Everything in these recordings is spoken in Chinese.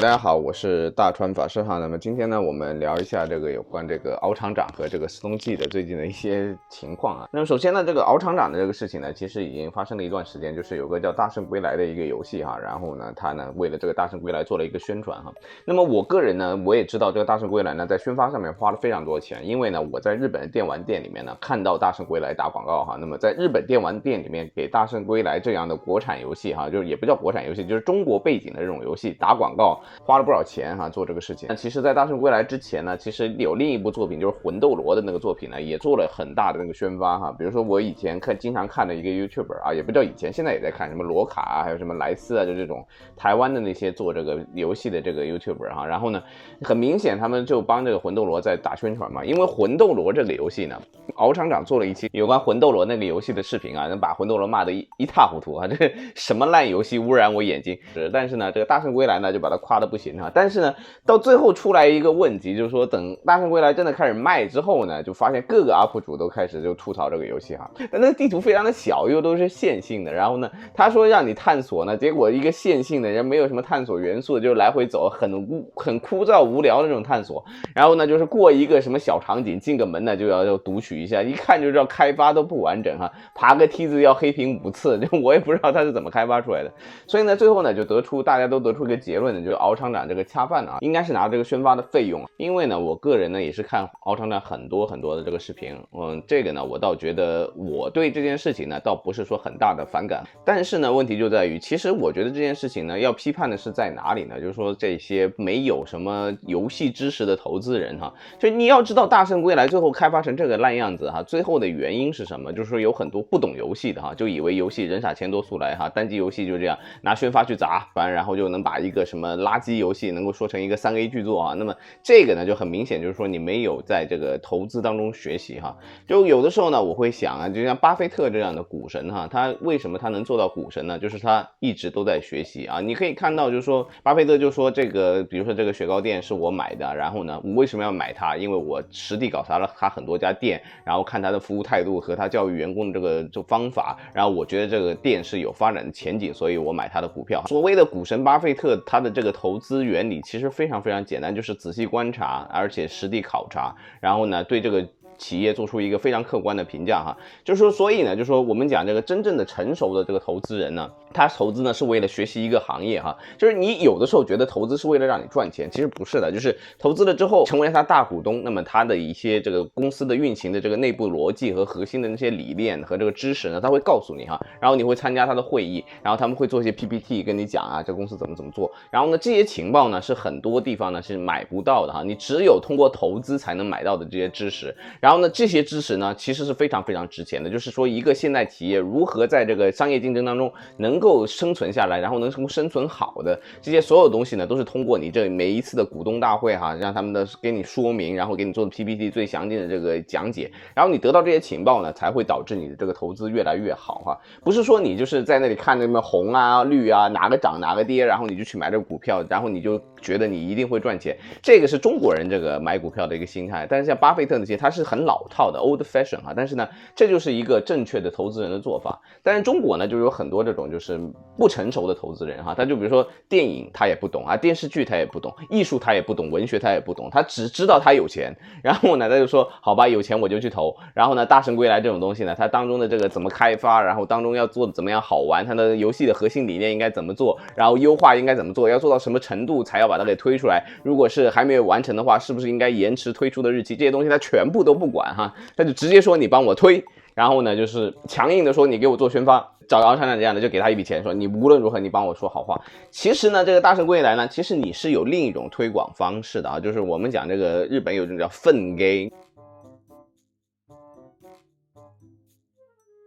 大家好，我是大川法师哈。那么今天呢，我们聊一下这个有关这个敖厂长和这个司东纪的最近的一些情况啊。那么首先呢，这个敖厂长的这个事情呢，其实已经发生了一段时间，就是有个叫《大圣归来》的一个游戏哈，然后呢，他呢为了这个《大圣归来》做了一个宣传哈。那么我个人呢，我也知道这个《大圣归来》呢在宣发上面花了非常多钱，因为呢我在日本的电玩店里面呢看到《大圣归来》打广告哈。那么在日本电玩店里面给《大圣归来》这样的国产游戏哈，就是也不叫国产游戏，就是中国背景的这种游戏打广告。花了不少钱哈做这个事情。那其实在大圣归来之前呢，其实有另一部作品就是魂斗罗的那个作品呢，也做了很大的那个宣发哈。比如说我以前经常看的一个 YouTuber 啊，也不叫以前，现在也在看什么罗卡啊，还有什么莱斯啊，就这种台湾的那些做这个游戏的这个 YouTuber 哈。然后呢，很明显他们就帮这个魂斗罗在打宣传嘛，因为魂斗罗这个游戏呢，敖厂长做了一期有关魂斗罗那个游戏的视频啊，能把魂斗罗骂得一塌糊涂啊，这个什么烂游戏污染我眼睛。但是呢，这个大圣归来呢就把它夸得不行啊。但是呢，到最后出来一个问题，就是说等大圣归来真的开始卖之后呢，就发现各个 UP 主都开始就吐槽这个游戏哈。但那个地图非常的小，又都是线性的，然后呢，他说让你探索呢，结果一个线性的人没有什么探索元素，就来回走，很枯燥无聊的这种探索。然后呢，就是过一个什么小场景，进个门呢就要读取一下，一看就知道开发都不完整哈，爬个梯子要黑屏5次，就我也不知道他是怎么开发出来的。所以呢，最后呢就大家都得出一个结论呢，就是敖厂长这个恰饭啊，应该是拿这个宣发的费用。因为呢，我个人呢也是看敖厂长很多的这个视频，这个呢我倒觉得我对这件事情呢倒不是说很大的反感，但是呢问题就在于，其实我觉得这件事情呢要批判的是在哪里呢？就是说这些没有什么游戏知识的投资人哈，就你要知道大圣归来最后开发成这个烂样子哈，最后的原因是什么？就是说有很多不懂游戏的哈，就以为游戏人傻钱多速来哈，单机游戏就这样拿宣发去砸，然后就能把一个什么垃圾游戏能够说成一个3A 巨作啊。那么这个呢就很明显就是说你没有在这个投资当中学习哈。就有的时候呢我会想啊，就像巴菲特这样的股神哈，他为什么他能做到股神呢？就是他一直都在学习啊。你可以看到就是说巴菲特就说这个，比如说这个雪糕店是我买的，然后呢我为什么要买它？因为我实地考察了他很多家店，然后看他的服务态度和他教育员工的这个方法，然后我觉得这个店是有发展的前景，所以我买他的股票。所谓的股神巴菲特，他的这个投资原理其实非常非常简单，就是仔细观察，而且实地考察，然后呢对这个企业做出一个非常客观的评价哈。就是说，所以呢，就是说我们讲这个真正的成熟的这个投资人呢，他投资呢是为了学习一个行业哈。就是你有的时候觉得投资是为了让你赚钱，其实不是的，就是投资了之后成为他大股东，那么他的一些这个公司的运行的这个内部逻辑和核心的那些理念和这个知识呢，他会告诉你哈，然后你会参加他的会议，然后他们会做一些 PPT 跟你讲啊，这公司怎么做，然后呢这些情报呢是很多地方呢是买不到的哈，你只有通过投资才能买到的这些知识。然后呢这些知识呢其实是非常非常值钱的，就是说一个现代企业如何在这个商业竞争当中能够生存下来，然后能够生存好的这些所有东西呢，都是通过你这每一次的股东大会哈，让他们的给你说明，然后给你做的 PPT 最详尽的这个讲解，然后你得到这些情报呢，才会导致你的这个投资越来越好哈。不是说你就是在那里看那么红啊绿啊哪个涨哪个跌，然后你就去买这个股票，然后你就觉得你一定会赚钱，这个是中国人这个买股票的一个心态。但是像巴菲特那些他是很老套的 old fashion 哈，但是呢这就是一个正确的投资人的做法。但是中国呢就有很多这种就是不成熟的投资人哈，他就比如说电影他也不懂啊，电视剧他也不懂，艺术他也不懂，文学他也不懂，他只知道他有钱，然后呢他就说好吧有钱我就去投，然后呢大圣归来这种东西呢，它当中的这个怎么开发，然后当中要做的怎么样好玩，它的游戏的核心理念应该怎么做，然后优化应该怎么做，要做到什么程度才要把它给推出来，如果是还没有完成的话是不是应该延迟推出的日期，这些东西他全部都不管哈，他就直接说你帮我推，然后呢就是强硬的说你给我做宣发，找敖厂长这样的就给他一笔钱，说你无论如何你帮我说好话。其实呢这个大圣归来呢，其实你是有另一种推广方式的啊，就是我们讲这个日本有一种叫粪给，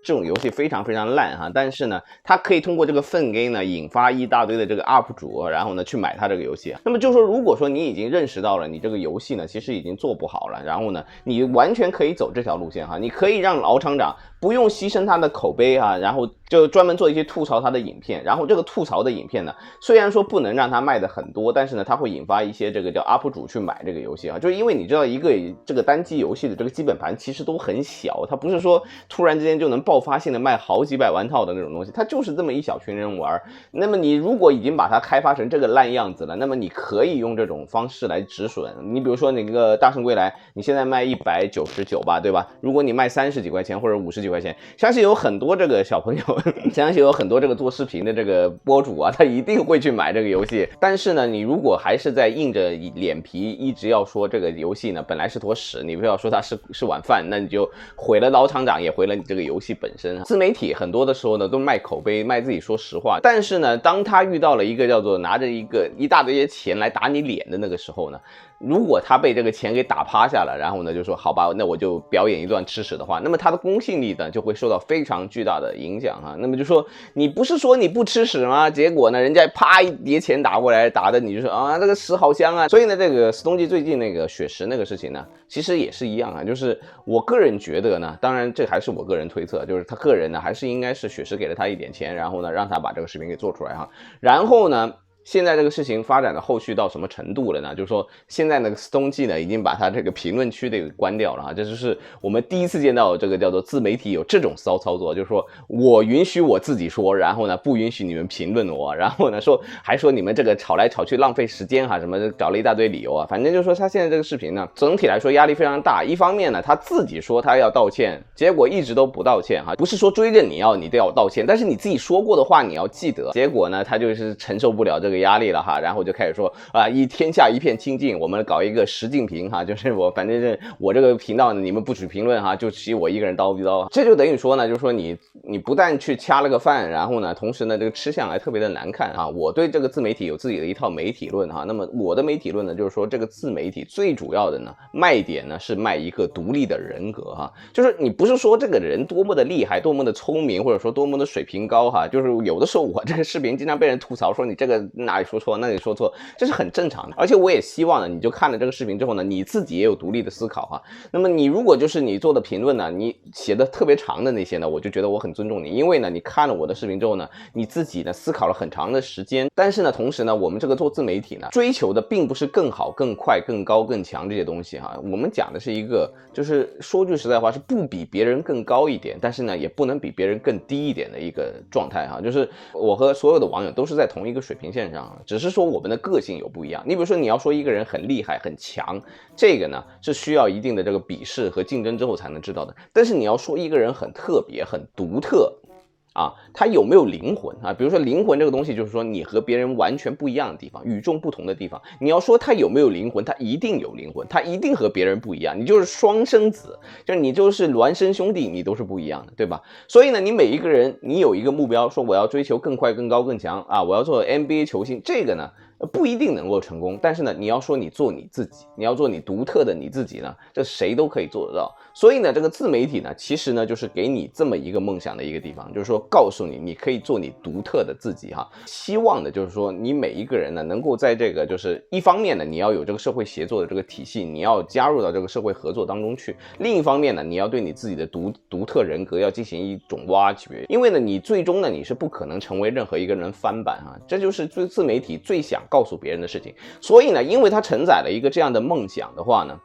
这种游戏非常非常烂哈，但是呢，它可以通过这个粪 game 呢，引发一大堆的这个 UP 主，然后呢去买它这个游戏。那么就是说，如果说你已经认识到了你这个游戏呢，其实已经做不好了，然后呢，你完全可以走这条路线哈，你可以让敖厂长不用牺牲他的口碑啊，然后就专门做一些吐槽他的影片，然后这个吐槽的影片呢，虽然说不能让他卖的很多，但是呢，它会引发一些这个叫 UP 主去买这个游戏啊，就是因为你知道一个这个单机游戏的这个基本盘其实都很小，它不是说突然之间就能爆发性的卖好几百万套的那种东西，它就是这么一小群人玩。那么你如果已经把它开发成这个烂样子了，那么你可以用这种方式来止损。你比如说那个大圣归来，你现在卖199吧，对吧？如果你卖30几块钱或者50几块钱，相信有很多这个小朋友，相信有很多这个做视频的这个博主啊，他一定会去买这个游戏。但是呢，你如果还是在硬着脸皮一直要说这个游戏呢本来是坨屎，你不要说它是碗饭，那你就毁了老厂长，也毁了你这个游戏本身。自媒体很多的时候呢都卖口碑，卖自己说实话，但是呢，当他遇到了一个叫做拿着一大堆钱来打你脸的那个时候呢，如果他被这个钱给打趴下了，然后呢就说好吧，那我就表演一段吃屎的话，那么他的公信力呢就会受到非常巨大的影响啊。那么就说你不是说你不吃屎吗？结果呢人家啪一叠钱打过来，打的你就说啊这个屎好香啊。所以呢这个斯东季最近那个血食那个事情呢，其实也是一样啊，就是我个人觉得呢，当然这还是我个人推测，就是他个人呢还是应该是血食给了他一点钱，然后呢让他把这个视频给做出来哈，然后呢。现在这个事情发展的后续到什么程度了呢？就是说现在那个斯东季呢已经把他这个评论区给关掉了啊，这就是我们第一次见到这个叫做自媒体有这种骚操作，就是说我允许我自己说，然后呢不允许你们评论我，然后呢还说你们这个吵来吵去浪费时间哈，什么找了一大堆理由啊，反正就是说他现在这个视频呢整体来说压力非常大，一方面呢他自己说他要道歉，结果一直都不道歉哈，不是说追着你都要道歉，但是你自己说过的话你要记得，结果呢他就是承受不了这个压力了哈，然后就开始说啊，天下一片清净，我们搞一个石敬平哈，就是反正是我这个频道呢，你们不许评论哈，就chỉ我一个人叨逼叨，这就等于说呢，就是说你不但去掐了个饭，然后呢，同时呢，这个吃相还特别的难看啊。我对这个自媒体有自己的一套媒体论哈，那么我的媒体论呢，就是说这个自媒体最主要的呢卖点呢是卖一个独立的人格哈，就是你不是说这个人多么的厉害，多么的聪明，或者说多么的水平高哈，就是有的时候我这个视频经常被人吐槽说你这个哪里说错那里说错，这是很正常的。而且我也希望呢，你就看了这个视频之后呢，你自己也有独立的思考哈。那么你如果就是你做的评论呢，你写的特别长的那些呢，我就觉得我很尊重你，因为呢，你看了我的视频之后呢，你自己呢思考了很长的时间。但是呢，同时呢，我们这个做自媒体呢，追求的并不是更好、更快、更高、更强这些东西哈。我们讲的是一个，就是说句实在话，是不比别人更高一点，但是呢，也不能比别人更低一点的一个状态哈。就是我和所有的网友都是在同一个水平线上，只是说我们的个性有不一样。你比如说你要说一个人很厉害很强，这个呢是需要一定的这个比试和竞争之后才能知道的，但是你要说一个人很特别很独特啊，他有没有灵魂啊？比如说灵魂这个东西，就是说你和别人完全不一样的地方，与众不同的地方。你要说他有没有灵魂，他一定有灵魂，他一定和别人不一样。你就是双生子，就是你就是孪生兄弟，你都是不一样的，对吧？所以呢，你每一个人，你有一个目标，说我要追求更快、更高、更强啊，我要做 NBA 球星，这个呢不一定能够成功，但是呢，你要说你做你自己，你要做你独特的你自己呢，这谁都可以做得到。所以呢，这个自媒体呢，其实呢，就是给你这么一个梦想的一个地方，就是说告诉你，你可以做你独特的自己哈。希望的就是说，你每一个人呢，能够在这个就是一方面呢，你要有这个社会协作的这个体系，你要加入到这个社会合作当中去；另一方面呢，你要对你自己的独特人格要进行一种挖掘，因为呢，你最终呢，你是不可能成为任何一个人翻版哈，这就是自媒体最想告诉别人的事情。所以呢，因为它承载了一个这样的梦想的话呢，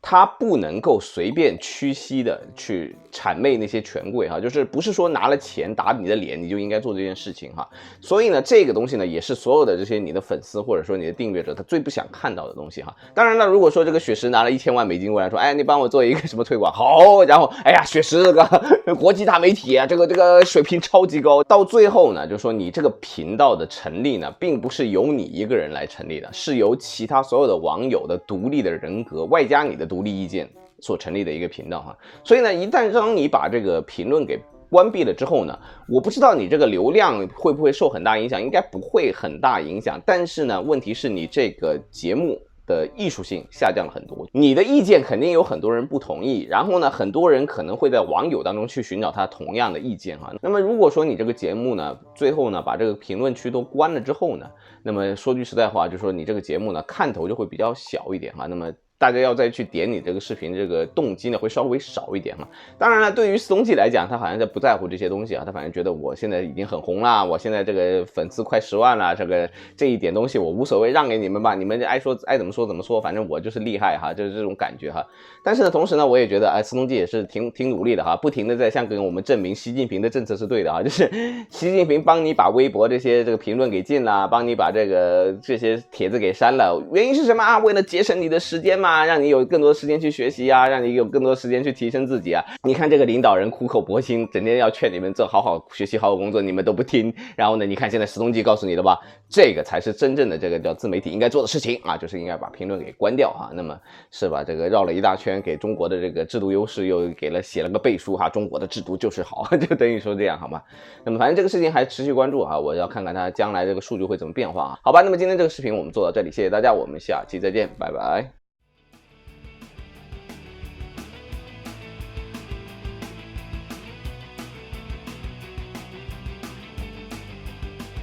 他不能够随便屈膝的去谄媚那些权贵哈，就是不是说拿了钱打你的脸你就应该做这件事情哈。所以呢，这个东西呢也是所有的这些你的粉丝或者说你的订阅者他最不想看到的东西哈。当然了，如果说这个雪石拿了1000万美金过来说，哎，你帮我做一个什么推广好，然后哎呀，雪石这个国际大媒体啊，这个水平超级高，到最后呢，就说你这个频道的成立呢，并不是由你一个人来成立的，是由其他所有的网友的独立的人格外加你的独立意见所成立的一个频道哈。所以呢，一旦当你把这个评论给关闭了之后呢，我不知道你这个流量会不会受很大影响，应该不会很大影响，但是呢，问题是你这个节目的艺术性下降了很多，你的意见肯定有很多人不同意，然后呢，很多人可能会在网友当中去寻找他同样的意见哈。那么如果说你这个节目呢，最后呢把这个评论区都关了之后呢，那么说句实在话，就说你这个节目呢看头就会比较小一点哈。那么大家要再去点你这个视频这个动机呢会稍微少一点哈。当然了，对于司东记来讲，他好像不在乎这些东西啊，他反正觉得我现在已经很红啦，我现在这个粉丝快10万了，这一点东西我无所谓，让给你们吧，你们爱怎么说怎么说，反正我就是厉害哈，就是这种感觉哈。但是呢，同时呢，我也觉得司东记也是挺努力的哈，不停的在向给我们证明习近平的政策是对的哈，就是习近平帮你把微博这些评论给禁了，帮你把这些帖子给删了，原因是什么啊？为了节省你的时间嘛，让你有更多时间去学习啊，让你有更多时间去提升自己啊。你看这个领导人苦口婆心，整天要劝你们好好学习，好好工作，你们都不听。然后呢，你看现在司东记告诉你了吧，这个才是真正的这个叫自媒体应该做的事情啊，就是应该把评论给关掉哈。那么是吧？这个绕了一大圈，给中国的这个制度优势又写了个背书哈，中国的制度就是好，就等于说这样好吗？那么反正这个事情还持续关注啊，我要看看它将来这个数据会怎么变化啊。好吧，那么今天这个视频我们做到这里，谢谢大家，我们下期再见，拜拜。